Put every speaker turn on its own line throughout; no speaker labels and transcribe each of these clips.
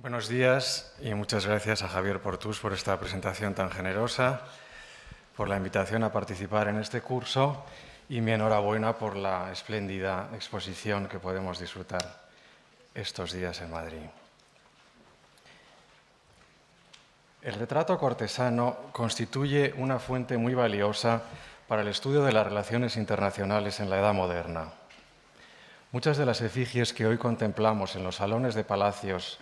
Buenos días y muchas gracias a Javier Portús por esta presentación tan generosa, por la invitación a participar en este curso y mi enhorabuena por la espléndida exposición que podemos disfrutar estos días en Madrid. El retrato cortesano constituye una fuente muy valiosa para el estudio de las relaciones internacionales en la Edad Moderna. Muchas de las efigies que hoy contemplamos en los salones de palacios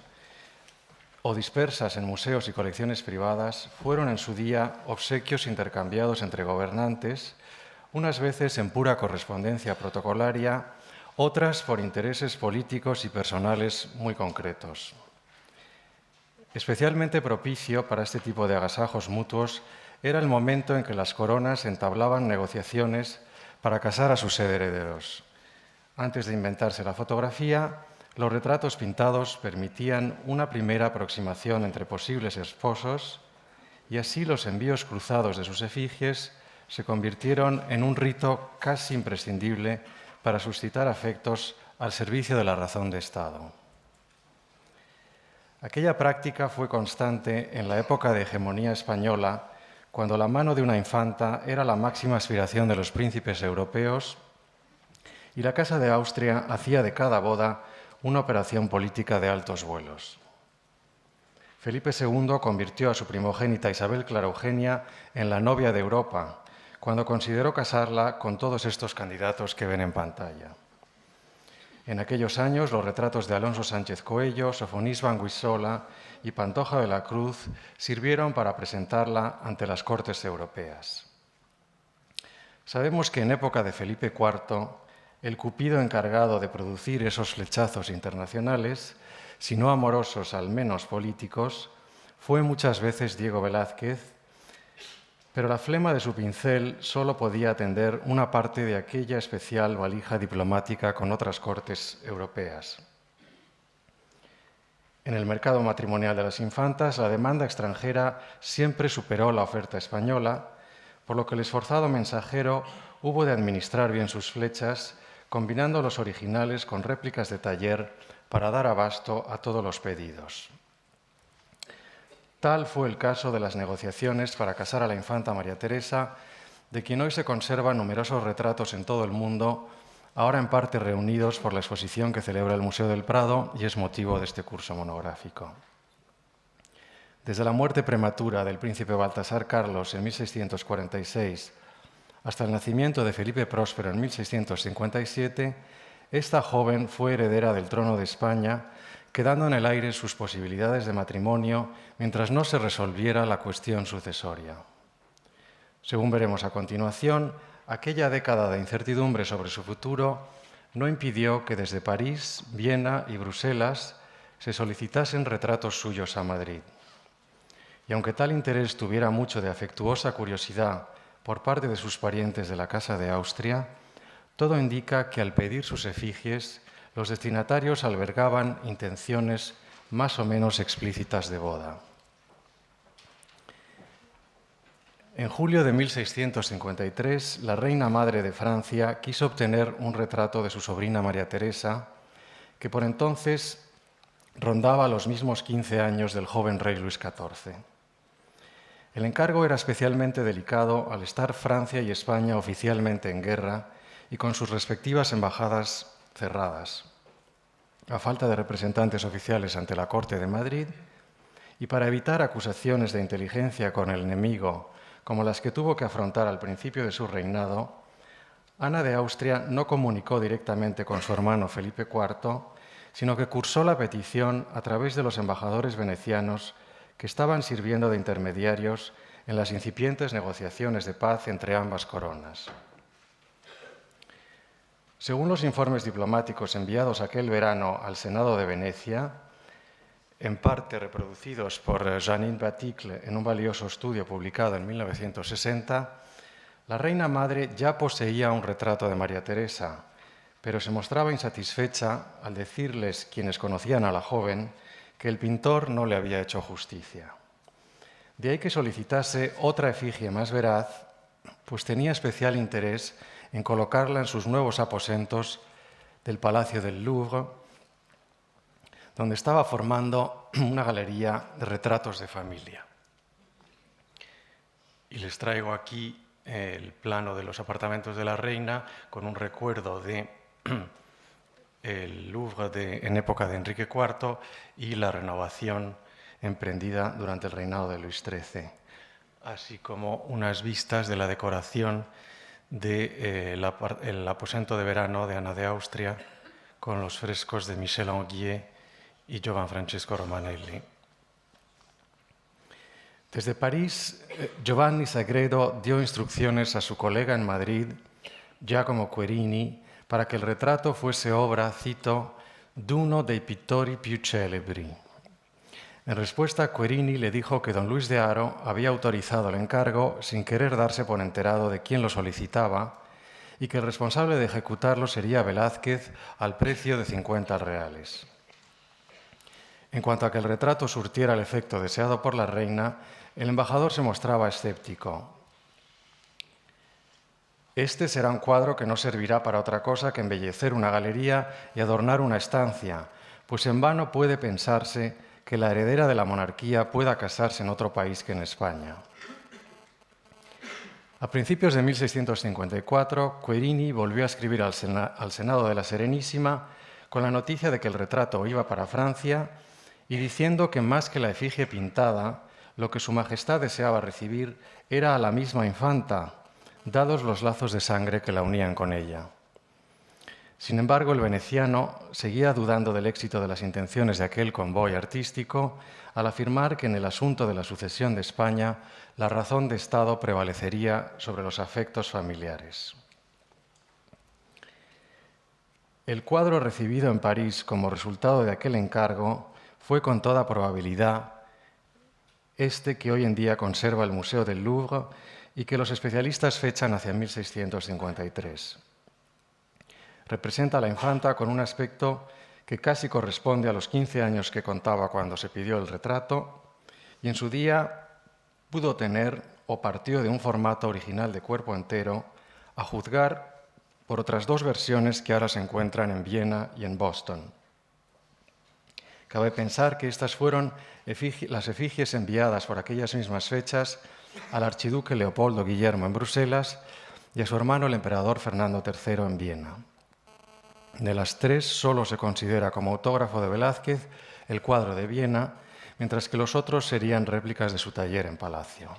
o dispersas en museos y colecciones privadas fueron en su día obsequios intercambiados entre gobernantes, unas veces en pura correspondencia protocolaria, otras por intereses políticos y personales muy concretos. Especialmente propicio para este tipo de agasajos mutuos era el momento en que las coronas entablaban negociaciones para casar a sus herederos. Antes de inventarse la fotografía, los retratos pintados permitían una primera aproximación entre posibles esposos y así los envíos cruzados de sus efigies se convirtieron en un rito casi imprescindible para suscitar afectos al servicio de la razón de Estado. Aquella práctica fue constante en la época de hegemonía española, cuando la mano de una infanta era la máxima aspiración de los príncipes europeos y la Casa de Austria hacía de cada boda una operación política de altos vuelos. Felipe II convirtió a su primogénita Isabel Clara Eugenia en la novia de Europa, cuando consideró casarla con todos estos candidatos que ven en pantalla. En aquellos años, los retratos de Alonso Sánchez Coello, Sofonís Banguissola y Pantoja de la Cruz sirvieron para presentarla ante las cortes europeas. Sabemos que en época de Felipe IV, el cupido encargado de producir esos flechazos internacionales, si no amorosos, al menos políticos, fue muchas veces Diego Velázquez, pero la flema de su pincel solo podía atender una parte de aquella especial valija diplomática con otras cortes europeas. En el mercado matrimonial de las infantas, la demanda extranjera siempre superó la oferta española, por lo que el esforzado mensajero hubo de administrar bien sus flechas, combinando los originales con réplicas de taller para dar abasto a todos los pedidos. Tal fue el caso de las negociaciones para casar a la infanta María Teresa, de quien hoy se conservan numerosos retratos en todo el mundo, ahora en parte reunidos por la exposición que celebra el Museo del Prado y es motivo de este curso monográfico. Desde la muerte prematura del príncipe Baltasar Carlos en 1646 hasta el nacimiento de Felipe Próspero en 1657, esta joven fue heredera del trono de España, quedando en el aire sus posibilidades de matrimonio mientras no se resolviera la cuestión sucesoria. Según veremos a continuación, aquella década de incertidumbre sobre su futuro no impidió que desde París, Viena y Bruselas se solicitasen retratos suyos a Madrid. Y aunque tal interés tuviera mucho de afectuosa curiosidad por parte de sus parientes de la Casa de Austria, todo indica que al pedir sus efigies, los destinatarios albergaban intenciones más o menos explícitas de boda. En julio de 1653, la reina madre de Francia quiso obtener un retrato de su sobrina María Teresa, que por entonces rondaba los mismos 15 años del joven rey Luis XIV. El encargo era especialmente delicado al estar Francia y España oficialmente en guerra y con sus respectivas embajadas cerradas, a falta de representantes oficiales ante la Corte de Madrid, y para evitar acusaciones de inteligencia con el enemigo, como las que tuvo que afrontar al principio de su reinado, Ana de Austria no comunicó directamente con su hermano Felipe IV, sino que cursó la petición a través de los embajadores venecianos que estaban sirviendo de intermediarios en las incipientes negociaciones de paz entre ambas coronas. Según los informes diplomáticos enviados aquel verano al Senado de Venecia, en parte reproducidos por Jeanine Baticle en un valioso estudio publicado en 1960, la reina madre ya poseía un retrato de María Teresa, pero se mostraba insatisfecha al decirles quienes conocían a la joven que el pintor no le había hecho justicia. De ahí que solicitase otra efigie más veraz, pues tenía especial interés en colocarla en sus nuevos aposentos del Palacio del Louvre, donde estaba formando una galería de retratos de familia. Y les traigo aquí el plano de los apartamentos de la reina con un recuerdo de el Louvre en época de Enrique IV y la renovación emprendida durante el reinado de Luis XIII, así como unas vistas de la decoración del aposento de verano de Ana de Austria con los frescos de Michel Anguier y Giovan Francesco Romanelli. Desde París, Giovanni Sagredo dio instrucciones a su colega en Madrid, Giacomo Querini, para que el retrato fuese obra, cito, «d'uno dei pittori più celebri». En respuesta, Querini le dijo que don Luis de Haro había autorizado el encargo sin querer darse por enterado de quién lo solicitaba y que el responsable de ejecutarlo sería Velázquez al precio de 50 reales. En cuanto a que el retrato surtiera el efecto deseado por la reina, el embajador se mostraba escéptico. Este será un cuadro que no servirá para otra cosa que embellecer una galería y adornar una estancia, pues en vano puede pensarse que la heredera de la monarquía pueda casarse en otro país que en España. A principios de 1654, Querini volvió a escribir al Senado de la Serenísima con la noticia de que el retrato iba para Francia y diciendo que más que la efigie pintada, lo que su majestad deseaba recibir era a la misma infanta, dados los lazos de sangre que la unían con ella. Sin embargo, el veneciano seguía dudando del éxito de las intenciones de aquel convoy artístico al afirmar que en el asunto de la sucesión de España la razón de Estado prevalecería sobre los afectos familiares. El cuadro recibido en París como resultado de aquel encargo fue con toda probabilidad este que hoy en día conserva el Museo del Louvre y que los especialistas fechan hacia 1653. Representa a la infanta con un aspecto que casi corresponde a los 15 años que contaba cuando se pidió el retrato y en su día pudo tener o partió de un formato original de cuerpo entero, a juzgar por otras dos versiones que ahora se encuentran en Viena y en Boston. Cabe pensar que estas fueron las efigies enviadas por aquellas mismas fechas al archiduque Leopoldo Guillermo en Bruselas y a su hermano el emperador Fernando III en Viena. De las tres, solo se considera como autógrafo de Velázquez el cuadro de Viena, mientras que los otros serían réplicas de su taller en Palacio.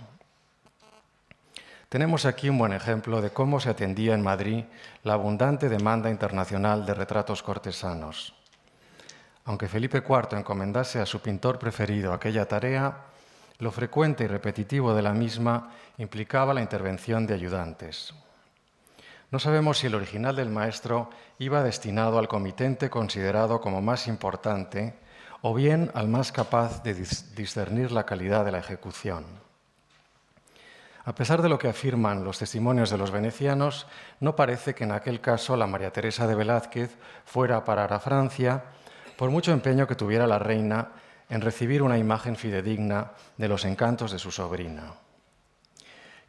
Tenemos aquí un buen ejemplo de cómo se atendía en Madrid la abundante demanda internacional de retratos cortesanos. Aunque Felipe IV encomendase a su pintor preferido aquella tarea, lo frecuente y repetitivo de la misma implicaba la intervención de ayudantes. No sabemos si el original del maestro iba destinado al comitente considerado como más importante o bien al más capaz de discernir la calidad de la ejecución. A pesar de lo que afirman los testimonios de los venecianos, no parece que en aquel caso la María Teresa de Velázquez fuera a parar a Francia, por mucho empeño que tuviera la reina en recibir una imagen fidedigna de los encantos de su sobrina.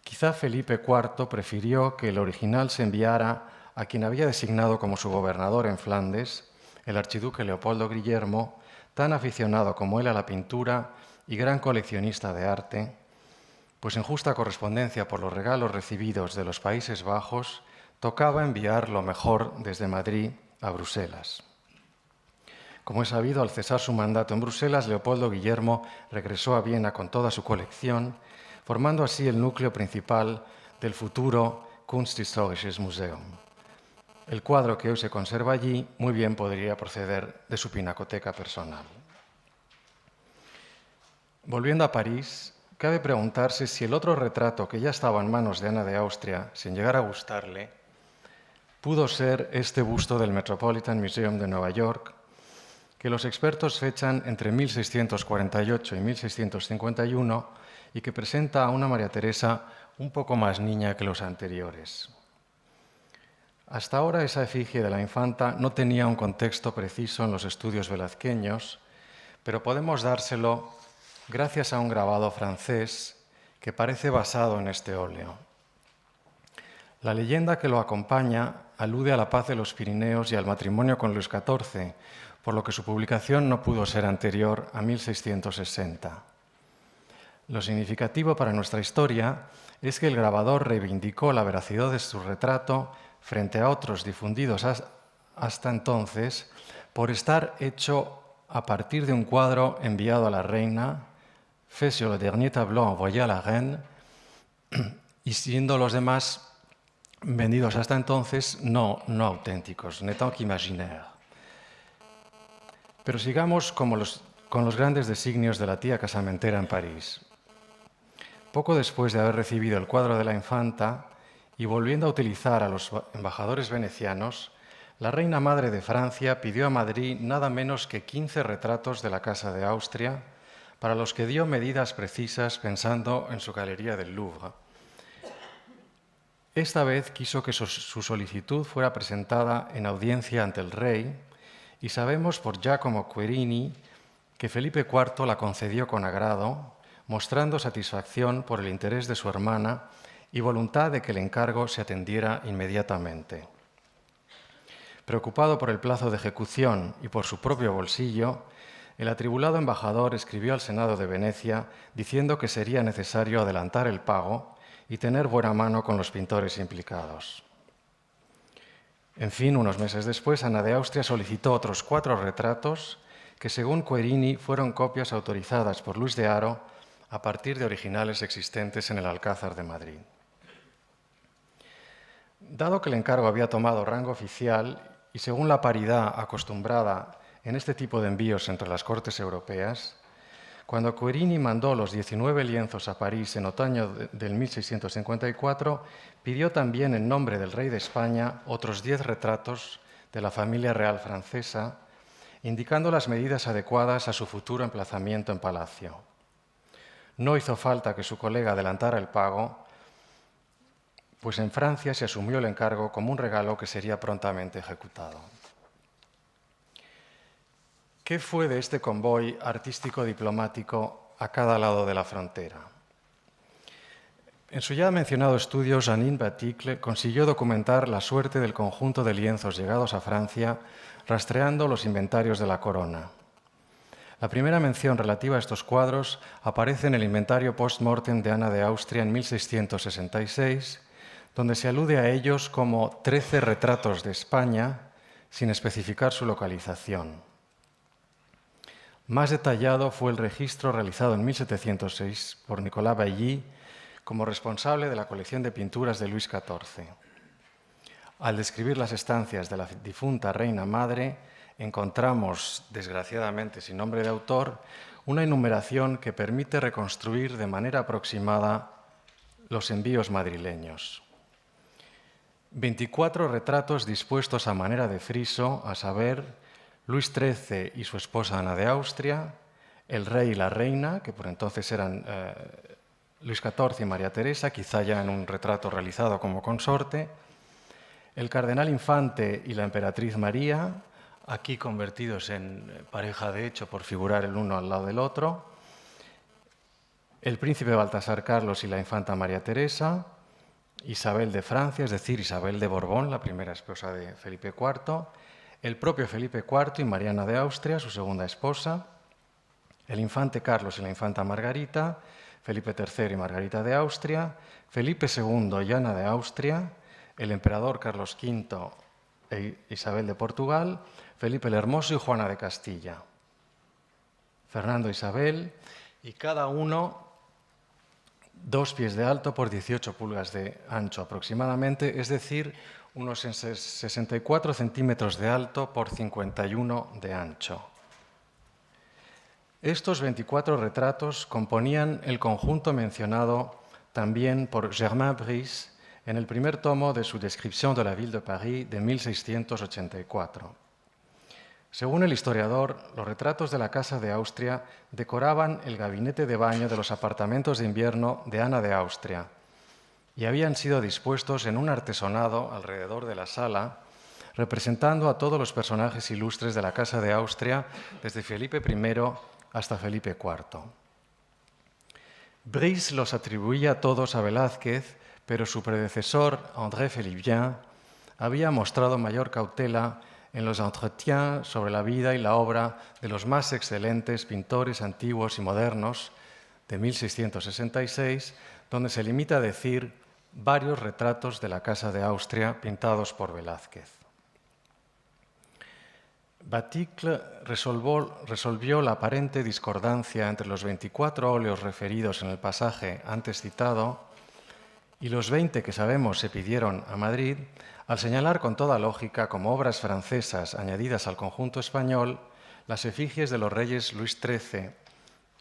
Quizá Felipe IV prefirió que el original se enviara a quien había designado como su gobernador en Flandes, el archiduque Leopoldo Guillermo, tan aficionado como él a la pintura y gran coleccionista de arte, pues en justa correspondencia por los regalos recibidos de los Países Bajos, tocaba enviar lo mejor desde Madrid a Bruselas. Como es sabido, al cesar su mandato en Bruselas, Leopoldo Guillermo regresó a Viena con toda su colección, formando así el núcleo principal del futuro Kunsthistorisches Museum. El cuadro que hoy se conserva allí muy bien podría proceder de su pinacoteca personal. Volviendo a París, cabe preguntarse si el otro retrato que ya estaba en manos de Ana de Austria, sin llegar a gustarle, pudo ser este busto del Metropolitan Museum de Nueva York, que los expertos fechan entre 1648 y 1651 y que presenta a una María Teresa un poco más niña que los anteriores. Hasta ahora esa efigie de la infanta no tenía un contexto preciso en los estudios velazqueños, pero podemos dárselo gracias a un grabado francés que parece basado en este óleo. La leyenda que lo acompaña alude a la paz de los Pirineos y al matrimonio con Luis XIV, por lo que su publicación no pudo ser anterior a 1660. Lo significativo para nuestra historia es que el grabador reivindicó la veracidad de su retrato frente a otros difundidos hasta entonces por estar hecho a partir de un cuadro enviado a la reina, fait sur le dernier tableau envoyé à la reine, y siendo los demás vendidos hasta entonces no auténticos, n'étant qu'imaginaires. Pero sigamos con los grandes designios de la tía casamentera en París. Poco después de haber recibido el cuadro de la infanta y volviendo a utilizar a los embajadores venecianos, la reina madre de Francia pidió a Madrid nada menos que 15 retratos de la Casa de Austria, para los que dio medidas precisas pensando en su galería del Louvre. Esta vez quiso que su solicitud fuera presentada en audiencia ante el rey, y sabemos por Giacomo Querini que Felipe IV la concedió con agrado, mostrando satisfacción por el interés de su hermana y voluntad de que el encargo se atendiera inmediatamente. Preocupado por el plazo de ejecución y por su propio bolsillo, el atribulado embajador escribió al Senado de Venecia diciendo que sería necesario adelantar el pago y tener buena mano con los pintores implicados. En fin, unos meses después, Ana de Austria solicitó otros 4 retratos que, según Querini, fueron copias autorizadas por Luis de Haro a partir de originales existentes en el Alcázar de Madrid. Dado que el encargo había tomado rango oficial y según la paridad acostumbrada en este tipo de envíos entre las cortes europeas, cuando Querini mandó los 19 lienzos a París en otoño del 1654, pidió también en nombre del rey de España otros 10 retratos de la familia real francesa, indicando las medidas adecuadas a su futuro emplazamiento en palacio. No hizo falta que su colega adelantara el pago, pues en Francia se asumió el encargo como un regalo que sería prontamente ejecutado. ¿Qué fue de este convoy artístico-diplomático a cada lado de la frontera? En su ya mencionado estudio, Jeanine Baticle consiguió documentar la suerte del conjunto de lienzos llegados a Francia rastreando los inventarios de la corona. La primera mención relativa a estos cuadros aparece en el inventario post-mortem de Ana de Austria en 1666, donde se alude a ellos como 13 retratos de España, sin especificar su localización. Más detallado fue el registro realizado en 1706 por Nicolas Bailly como responsable de la colección de pinturas de Luis XIV. Al describir las estancias de la difunta reina madre, encontramos, desgraciadamente sin nombre de autor, una enumeración que permite reconstruir de manera aproximada los envíos madrileños. 24 retratos dispuestos a manera de friso, a saber, Luis XIII y su esposa Ana de Austria, el rey y la reina, que por entonces eran Luis XIV y María Teresa, quizá ya en un retrato realizado como consorte, el cardenal infante y la emperatriz María, aquí convertidos en pareja de hecho por figurar el uno al lado del otro, el príncipe Baltasar Carlos y la infanta María Teresa, Isabel de Francia, es decir, Isabel de Borbón, la primera esposa de Felipe IV, el propio Felipe IV y Mariana de Austria, su segunda esposa, el infante Carlos y la infanta Margarita, Felipe III y Margarita de Austria, Felipe II y Ana de Austria, el emperador Carlos V e Isabel de Portugal, Felipe el Hermoso y Juana de Castilla, Fernando e Isabel, y cada uno 2 pies de alto por 18 pulgas de ancho aproximadamente, es decir, unos 64 centímetros de alto por 51 de ancho. Estos 24 retratos componían el conjunto mencionado también por Germain Brice en el primer tomo de su Description de la ville de Paris de 1684. Según el historiador, los retratos de la Casa de Austria decoraban el gabinete de baño de los apartamentos de invierno de Ana de Austria y habían sido dispuestos en un artesonado alrededor de la sala, representando a todos los personajes ilustres de la Casa de Austria, desde Felipe I hasta Felipe IV. Brice los atribuía todos a Velázquez, pero su predecesor, André Félibien, había mostrado mayor cautela en los entretiens sobre la vida y la obra de los más excelentes pintores antiguos y modernos de 1666, donde se limita a decir varios retratos de la Casa de Austria pintados por Velázquez. Baticle resolvió la aparente discordancia entre los 24 óleos referidos en el pasaje antes citado y los 20 que sabemos se pidieron a Madrid, al señalar con toda lógica como obras francesas añadidas al conjunto español las efigies de los reyes Luis XIII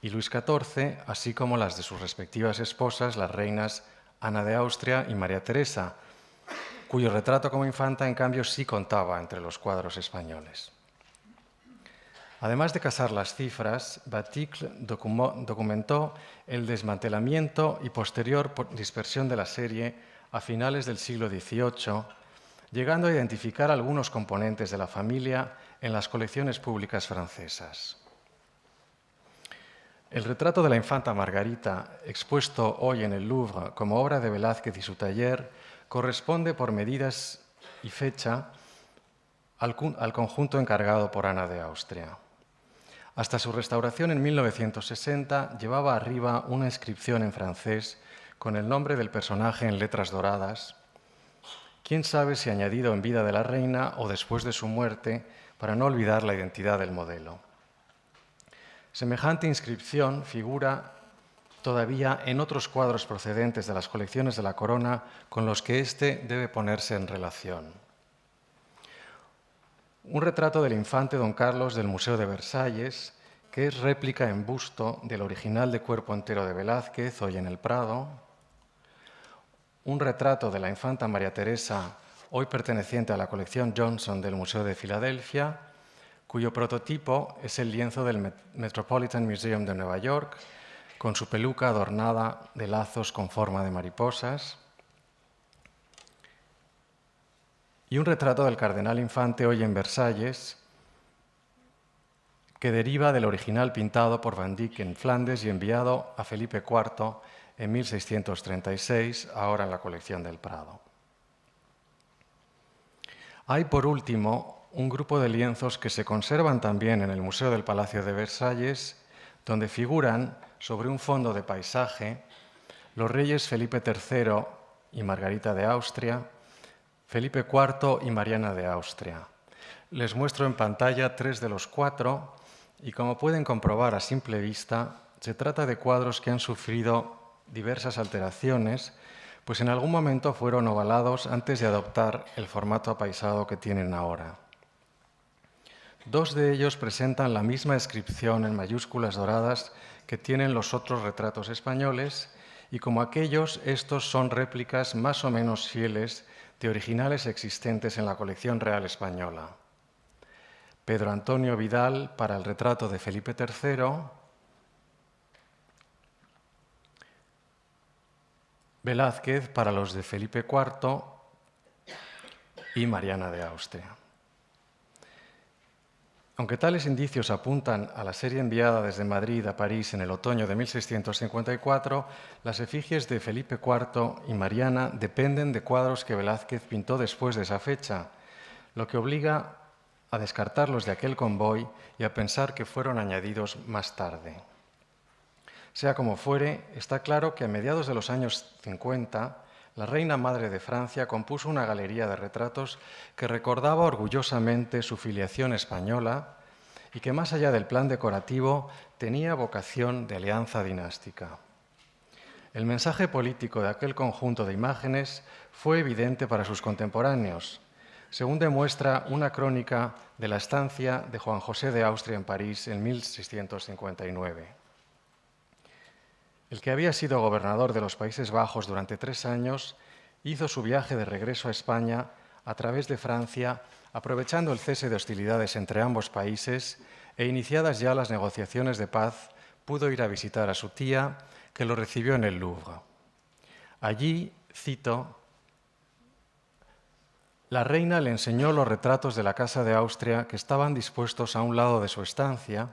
y Luis XIV, así como las de sus respectivas esposas, las reinas Ana de Austria y María Teresa, cuyo retrato como infanta, en cambio, sí contaba entre los cuadros españoles. Además de casar las cifras, Baticle documentó el desmantelamiento y posterior dispersión de la serie a finales del siglo XVIII, llegando a identificar algunos componentes de la familia en las colecciones públicas francesas. El retrato de la infanta Margarita, expuesto hoy en el Louvre como obra de Velázquez y su taller, corresponde por medidas y fecha al conjunto encargado por Ana de Austria. Hasta su restauración en 1960 llevaba arriba una inscripción en francés con el nombre del personaje en letras doradas. Quién sabe si añadido en vida de la reina o después de su muerte para no olvidar la identidad del modelo. Semejante inscripción figura todavía en otros cuadros procedentes de las colecciones de la corona con los que éste debe ponerse en relación. Un retrato del infante don Carlos del Museo de Versalles, que es réplica en busto del original de cuerpo entero de Velázquez, hoy en el Prado. Un retrato de la infanta María Teresa, hoy perteneciente a la colección Johnson del Museo de Filadelfia, cuyo prototipo es el lienzo del Metropolitan Museum de Nueva York, con su peluca adornada de lazos con forma de mariposas. Y un retrato del cardenal infante hoy en Versalles, que deriva del original pintado por Van Dyck en Flandes y enviado a Felipe IV en 1636, ahora en la colección del Prado. Hay, por último, un grupo de lienzos que se conservan también en el Museo del Palacio de Versalles, donde figuran, sobre un fondo de paisaje, los reyes Felipe III y Margarita de Austria, Felipe IV y Mariana de Austria. Les muestro en pantalla 3 de los 4 y, como pueden comprobar a simple vista, se trata de cuadros que han sufrido diversas alteraciones, pues en algún momento fueron ovalados antes de adoptar el formato apaisado que tienen ahora. 2 de ellos presentan la misma inscripción en mayúsculas doradas que tienen los otros retratos españoles y, como aquellos, estos son réplicas más o menos fieles de originales existentes en la colección real española. Pedro Antonio Vidal para el retrato de Felipe III, Velázquez para los de Felipe IV y Mariana de Austria. Aunque tales indicios apuntan a la serie enviada desde Madrid a París en el otoño de 1654, las efigies de Felipe IV y Mariana dependen de cuadros que Velázquez pintó después de esa fecha, lo que obliga a descartarlos de aquel convoy y a pensar que fueron añadidos más tarde. Sea como fuere, está claro que a mediados de los años 50, la reina madre de Francia compuso una galería de retratos que recordaba orgullosamente su filiación española y que, más allá del plan decorativo, tenía vocación de alianza dinástica. El mensaje político de aquel conjunto de imágenes fue evidente para sus contemporáneos, según demuestra una crónica de la estancia de Juan José de Austria en París en 1659. El que había sido gobernador de los Países Bajos durante 3 años, hizo su viaje de regreso a España a través de Francia, aprovechando el cese de hostilidades entre ambos países e iniciadas ya las negociaciones de paz, pudo ir a visitar a su tía, que lo recibió en el Louvre. Allí, cito, la reina le enseñó los retratos de la Casa de Austria que estaban dispuestos a un lado de su estancia,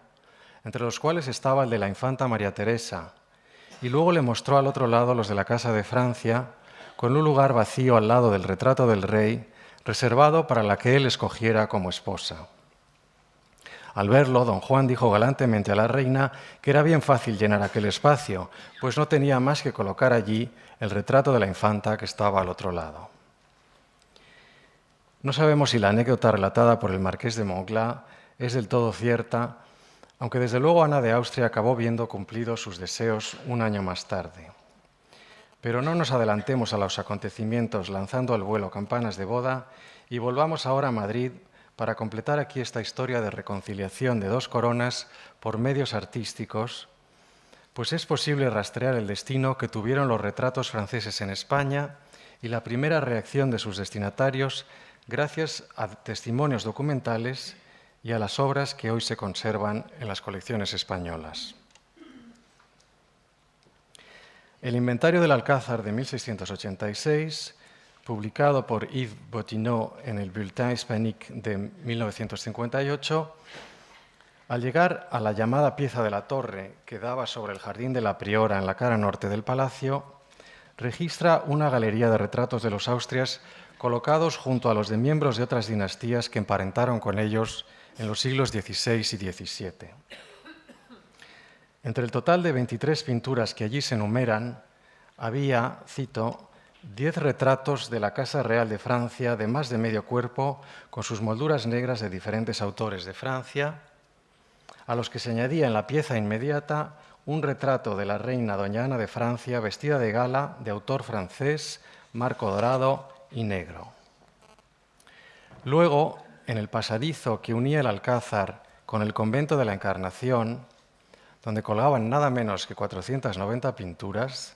entre los cuales estaba el de la infanta María Teresa, y luego le mostró al otro lado los de la Casa de Francia, con un lugar vacío al lado del retrato del rey, reservado para la que él escogiera como esposa. Al verlo, don Juan dijo galantemente a la reina que era bien fácil llenar aquel espacio, pues no tenía más que colocar allí el retrato de la infanta que estaba al otro lado. No sabemos si la anécdota relatada por el marqués de Montglat es del todo cierta, aunque desde luego Ana de Austria acabó viendo cumplidos sus deseos un año más tarde. Pero no nos adelantemos a los acontecimientos lanzando al vuelo campanas de boda y volvamos ahora a Madrid para completar aquí esta historia de reconciliación de dos coronas por medios artísticos, pues es posible rastrear el destino que tuvieron los retratos franceses en España y la primera reacción de sus destinatarios gracias a testimonios documentales y a las obras que hoy se conservan en las colecciones españolas. El inventario del Alcázar de 1686, publicado por Yves Bottineau en el Bulletin Hispanique de 1958, al llegar a la llamada pieza de la torre que daba sobre el jardín de la Priora en la cara norte del palacio, registra una galería de retratos de los Austrias colocados junto a los de miembros de otras dinastías que emparentaron con ellos en los siglos XVI y XVII. Entre el total de 23 pinturas que allí se enumeran, había, cito, 10 retratos de la Casa Real de Francia de más de medio cuerpo, con sus molduras negras de diferentes autores de Francia, a los que se añadía en la pieza inmediata un retrato de la reina doña Ana de Francia vestida de gala, de autor francés, marco dorado y negro. Luego, en el pasadizo que unía el Alcázar con el convento de la Encarnación, donde colgaban nada menos que 490 pinturas,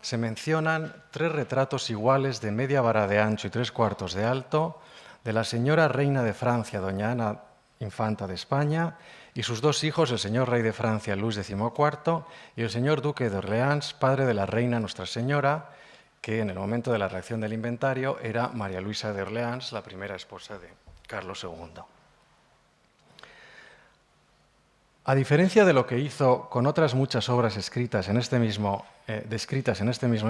se mencionan 3 retratos iguales de media vara de ancho y 3/4 de alto de la señora reina de Francia, doña Ana, infanta de España, y sus 2 hijos, el señor rey de Francia, Luis XIV, y el señor duque de Orleans, padre de la reina Nuestra Señora, que en el momento de la redacción del inventario era María Luisa de Orleans, la primera esposa de Carlos II. A diferencia de lo que hizo con otras muchas obras descritas en este mismo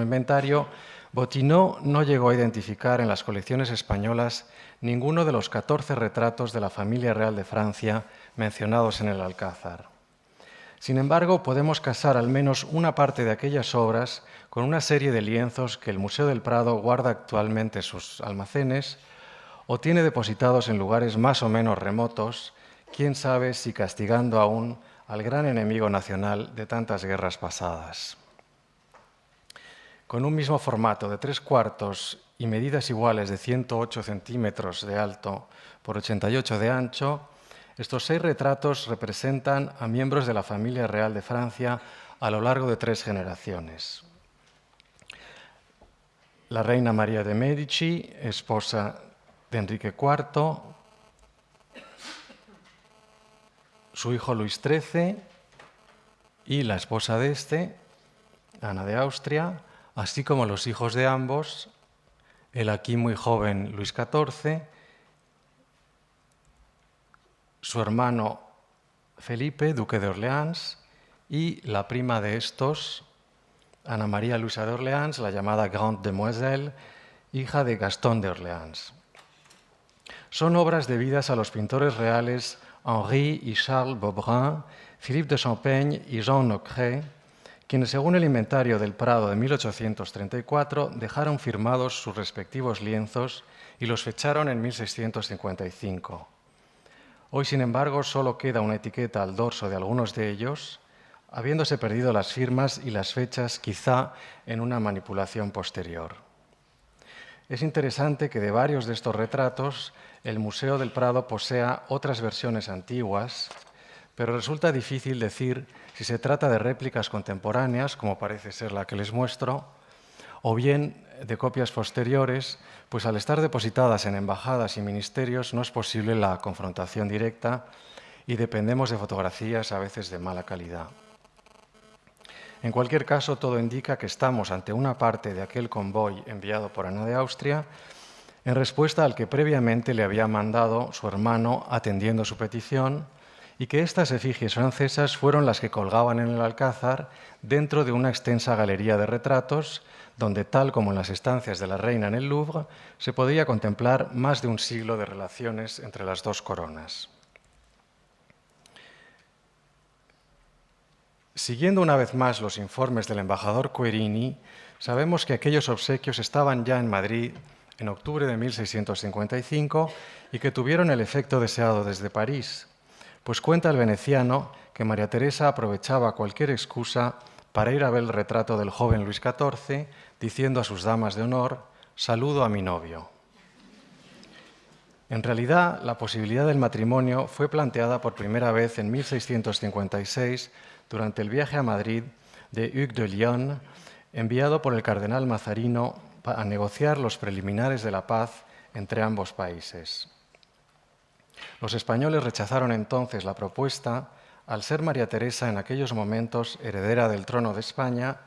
inventario, Bottineau no llegó a identificar en las colecciones españolas ninguno de los 14 retratos de la familia real de Francia mencionados en el Alcázar. Sin embargo, podemos casar al menos una parte de aquellas obras con una serie de lienzos que el Museo del Prado guarda actualmente en sus almacenes o tiene depositados en lugares más o menos remotos, quién sabe si castigando aún al gran enemigo nacional de tantas guerras pasadas. Con un mismo formato de 3/4 y medidas iguales de 108 centímetros de alto por 88 de ancho, estos 6 retratos representan a miembros de la familia real de Francia a lo largo de 3 generaciones. La reina María de Medici, esposa de Enrique IV, su hijo Luis XIII y la esposa de este, Ana de Austria, así como los hijos de ambos, el aquí muy joven Luis XIV, su hermano Felipe, duque de Orleans, y la prima de estos, Ana María Luisa de Orleans, la llamada Grande Demoiselle, hija de Gastón de Orleans. Son obras debidas a los pintores reales Henri y Charles Beaubrun, Philippe de Champaigne y Jean Nocret, quienes según el inventario del Prado de 1834 dejaron firmados sus respectivos lienzos y los fecharon en 1655. Hoy, sin embargo, solo queda una etiqueta al dorso de algunos de ellos, habiéndose perdido las firmas y las fechas quizá en una manipulación posterior. Es interesante que de varios de estos retratos el Museo del Prado posea otras versiones antiguas, pero resulta difícil decir si se trata de réplicas contemporáneas, como parece ser la que les muestro, o bien de copias posteriores, pues al estar depositadas en embajadas y ministerios no es posible la confrontación directa y dependemos de fotografías a veces de mala calidad. En cualquier caso, todo indica que estamos ante una parte de aquel convoy enviado por Ana de Austria en respuesta al que previamente le había mandado su hermano atendiendo su petición y que estas efigies francesas fueron las que colgaban en el Alcázar dentro de una extensa galería de retratos donde, tal como en las estancias de la reina en el Louvre, se podía contemplar más de un siglo de relaciones entre las dos coronas. Siguiendo una vez más los informes del embajador Querini, sabemos que aquellos obsequios estaban ya en Madrid en octubre de 1655 y que tuvieron el efecto deseado desde París, pues cuenta el veneciano que María Teresa aprovechaba cualquier excusa para ir a ver el retrato del joven Luis XIV, diciendo a sus damas de honor: «Saludo a mi novio». En realidad, la posibilidad del matrimonio fue planteada por primera vez en 1656 durante el viaje a Madrid de Hugues de Lionne, enviado por el cardenal Mazarino a negociar los preliminares de la paz entre ambos países. Los españoles rechazaron entonces la propuesta, al ser María Teresa en aquellos momentos heredera del trono de España,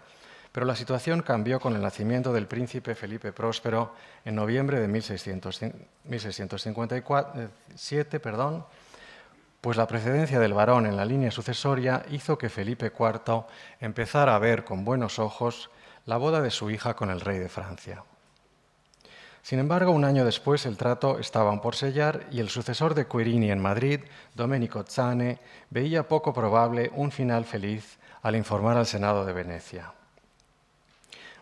pero la situación cambió con el nacimiento del príncipe Felipe Próspero en noviembre de 1657, pues la precedencia del varón en la línea sucesoria hizo que Felipe IV empezara a ver con buenos ojos la boda de su hija con el rey de Francia. Sin embargo, un año después el trato estaba aún por sellar y el sucesor de Querini en Madrid, Domenico Zane, veía poco probable un final feliz al informar al Senado de Venecia.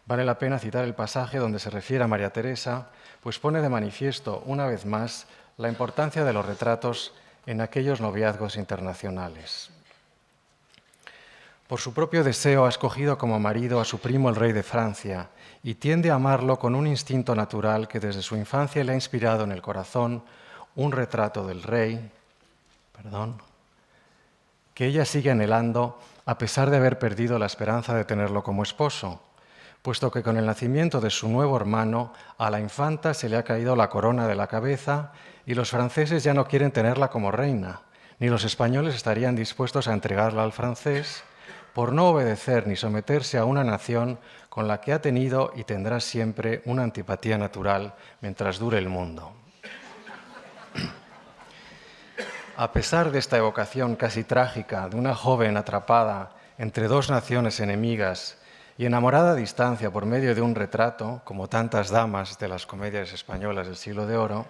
Vale la pena citar el pasaje donde se refiere a María Teresa, pues pone de manifiesto una vez más la importancia de los retratos en aquellos noviazgos internacionales. Por su propio deseo ha escogido como marido a su primo el rey de Francia y tiende a amarlo con un instinto natural que desde su infancia le ha inspirado en el corazón un retrato del rey, que ella sigue anhelando a pesar de haber perdido la esperanza de tenerlo como esposo, puesto que con el nacimiento de su nuevo hermano a la infanta se le ha caído la corona de la cabeza y los franceses ya no quieren tenerla como reina, ni los españoles estarían dispuestos a entregarla al francés por no obedecer ni someterse a una nación con la que ha tenido y tendrá siempre una antipatía natural mientras dure el mundo. A pesar de esta evocación casi trágica de una joven atrapada entre dos naciones enemigas y enamorada a distancia por medio de un retrato, como tantas damas de las comedias españolas del siglo de oro,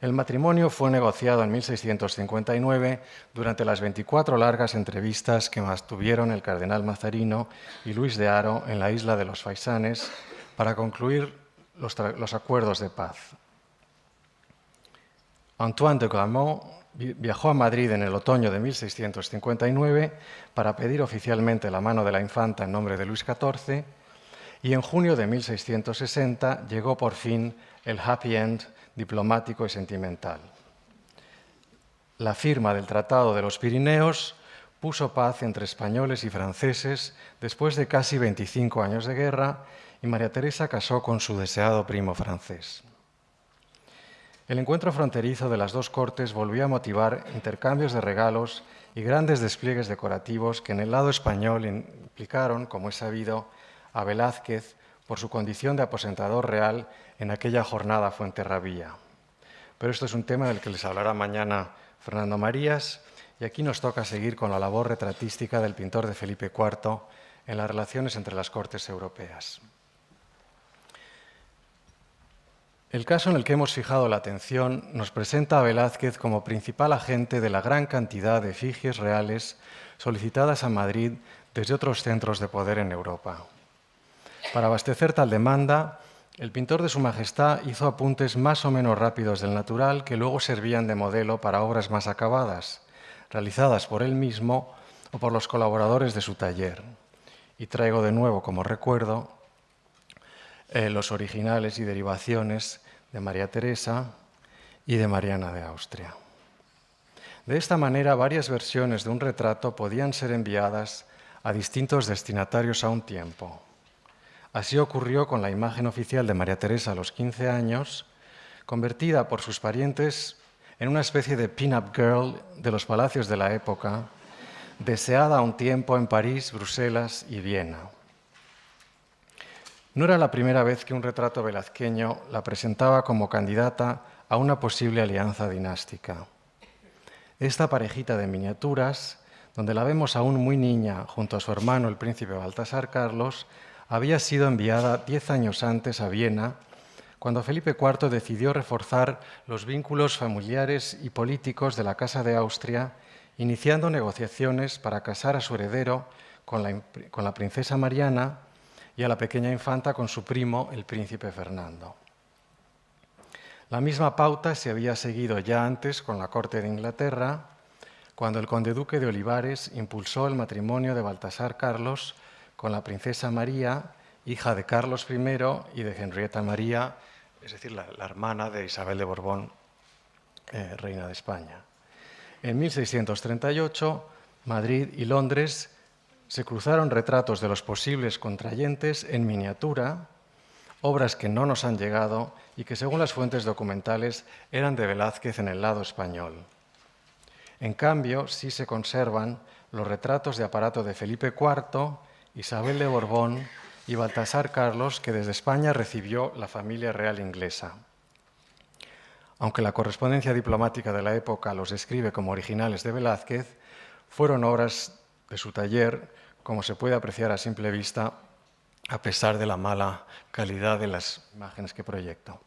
el matrimonio fue negociado en 1659 durante las 24 largas entrevistas que mantuvieron el cardenal Mazarino y Luis de Haro en la isla de los Faisanes para concluir los acuerdos de paz. Antoine de Gramont viajó a Madrid en el otoño de 1659 para pedir oficialmente la mano de la infanta en nombre de Luis XIV y en junio de 1660 llegó por fin el happy end diplomático y sentimental. La firma del Tratado de los Pirineos puso paz entre españoles y franceses después de casi 25 años de guerra y María Teresa casó con su deseado primo francés. El encuentro fronterizo de las dos cortes volvió a motivar intercambios de regalos y grandes despliegues decorativos que en el lado español implicaron, como es sabido, a Velázquez por su condición de aposentador real en aquella jornada Fuenterrabía. Pero esto es un tema del que les hablará mañana Fernando Marías, y aquí nos toca seguir con la labor retratística del pintor de Felipe IV en las relaciones entre las cortes europeas. El caso en el que hemos fijado la atención nos presenta a Velázquez como principal agente de la gran cantidad de efigies reales solicitadas a Madrid desde otros centros de poder en Europa. Para abastecer tal demanda, el pintor de Su Majestad hizo apuntes más o menos rápidos del natural que luego servían de modelo para obras más acabadas, realizadas por él mismo o por los colaboradores de su taller. Y traigo de nuevo como recuerdo los originales y derivaciones de María Teresa y de Mariana de Austria. De esta manera, varias versiones de un retrato podían ser enviadas a distintos destinatarios a un tiempo. Así ocurrió con la imagen oficial de María Teresa a los 15 años, convertida por sus parientes en una especie de pin-up girl de los palacios de la época, deseada a un tiempo en París, Bruselas y Viena. No era la primera vez que un retrato velazqueño la presentaba como candidata a una posible alianza dinástica. Esta parejita de miniaturas, donde la vemos aún muy niña junto a su hermano el príncipe Baltasar Carlos, había sido enviada 10 años antes a Viena, cuando Felipe IV decidió reforzar los vínculos familiares y políticos de la Casa de Austria, iniciando negociaciones para casar a su heredero con la princesa Mariana y a la pequeña infanta con su primo, el príncipe Fernando. La misma pauta se había seguido ya antes con la corte de Inglaterra, cuando el conde-duque de Olivares impulsó el matrimonio de Baltasar Carlos con la princesa María, hija de Carlos I y de Henrietta María, es decir, la hermana de Isabel de Borbón, reina de España. En 1638, Madrid y Londres se cruzaron retratos de los posibles contrayentes en miniatura, obras que no nos han llegado y que, según las fuentes documentales, eran de Velázquez en el lado español. En cambio, sí se conservan los retratos de aparato de Felipe IV, Isabel de Borbón y Baltasar Carlos, que desde España recibió la familia real inglesa. Aunque la correspondencia diplomática de la época los describe como originales de Velázquez, fueron obras de su taller, como se puede apreciar a simple vista, a pesar de la mala calidad de las imágenes que proyecto.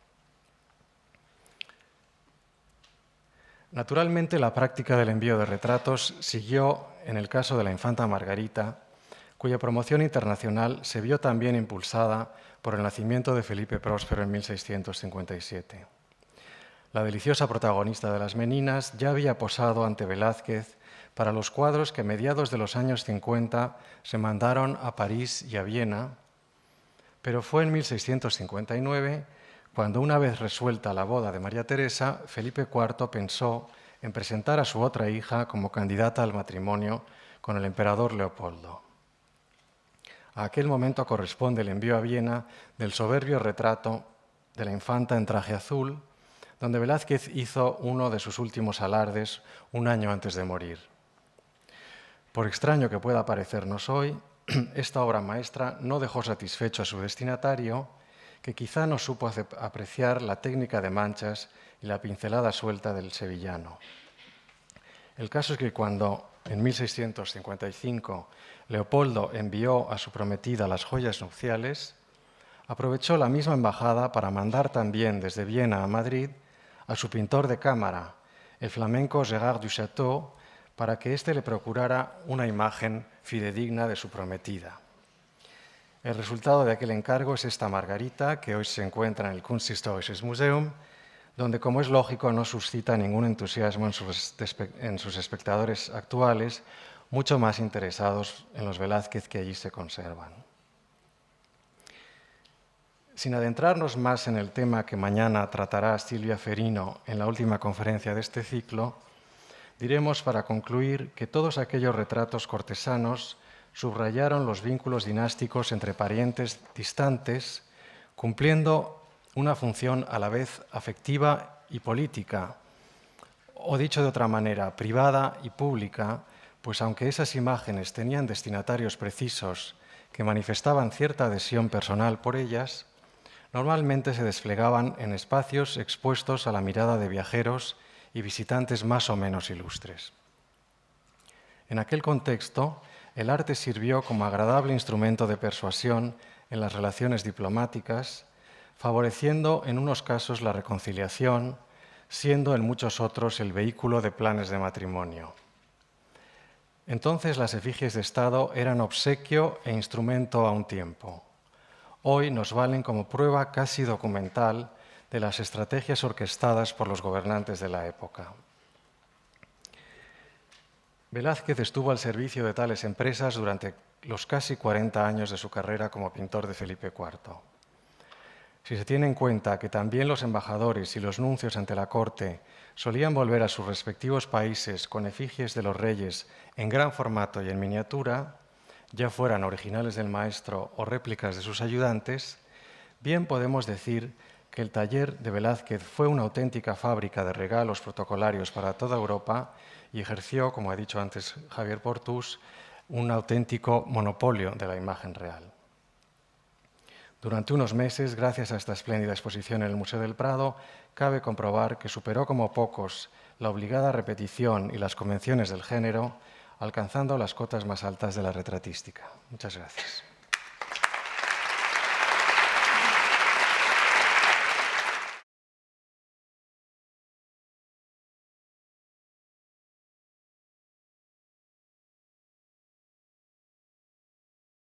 Naturalmente, la práctica del envío de retratos siguió en el caso de la infanta Margarita, cuya promoción internacional se vio también impulsada por el nacimiento de Felipe Próspero en 1657. La deliciosa protagonista de Las Meninas ya había posado ante Velázquez para los cuadros que a mediados de los años 50 se mandaron a París y a Viena, pero fue en 1659 cuando, una vez resuelta la boda de María Teresa, Felipe IV pensó en presentar a su otra hija como candidata al matrimonio con el emperador Leopoldo. A aquel momento corresponde el envío a Viena del soberbio retrato de la infanta en traje azul, donde Velázquez hizo uno de sus últimos alardes un año antes de morir. Por extraño que pueda parecernos hoy, esta obra maestra no dejó satisfecho a su destinatario, que quizá no supo apreciar la técnica de manchas y la pincelada suelta del sevillano. El caso es que cuando, en 1655, Leopoldo envió a su prometida las joyas nupciales, aprovechó la misma embajada para mandar también desde Viena a Madrid a su pintor de cámara, el flamenco Gérard Duchâteau, para que éste le procurara una imagen fidedigna de su prometida. El resultado de aquel encargo es esta Margarita, que hoy se encuentra en el Kunsthistorisches Museum, donde, como es lógico, no suscita ningún entusiasmo en sus espectadores actuales, mucho más interesados en los Velázquez que allí se conservan. Sin adentrarnos más en el tema que mañana tratará Silvia Ferino en la última conferencia de este ciclo, diremos para concluir que todos aquellos retratos cortesanos subrayaron los vínculos dinásticos entre parientes distantes, cumpliendo una función a la vez afectiva y política, o dicho de otra manera, privada y pública, pues aunque esas imágenes tenían destinatarios precisos que manifestaban cierta adhesión personal por ellas, normalmente se desplegaban en espacios expuestos a la mirada de viajeros y visitantes más o menos ilustres. En aquel contexto, el arte sirvió como agradable instrumento de persuasión en las relaciones diplomáticas, favoreciendo en unos casos la reconciliación, siendo en muchos otros el vehículo de planes de matrimonio. Entonces las efigies de Estado eran obsequio e instrumento a un tiempo. Hoy nos valen como prueba casi documental de las estrategias orquestadas por los gobernantes de la época. Velázquez estuvo al servicio de tales empresas durante los casi 40 años de su carrera como pintor de Felipe IV. Si se tiene en cuenta que también los embajadores y los nuncios ante la corte solían volver a sus respectivos países con efigies de los reyes en gran formato y en miniatura, ya fueran originales del maestro o réplicas de sus ayudantes, bien podemos decir que el taller de Velázquez fue una auténtica fábrica de regalos protocolarios para toda Europa y ejerció, como ha dicho antes Javier Portús, un auténtico monopolio de la imagen real. Durante unos meses, gracias a esta espléndida exposición en el Museo del Prado, cabe comprobar que superó como pocos la obligada repetición y las convenciones del género, alcanzando las cotas más altas de la retratística. Muchas gracias.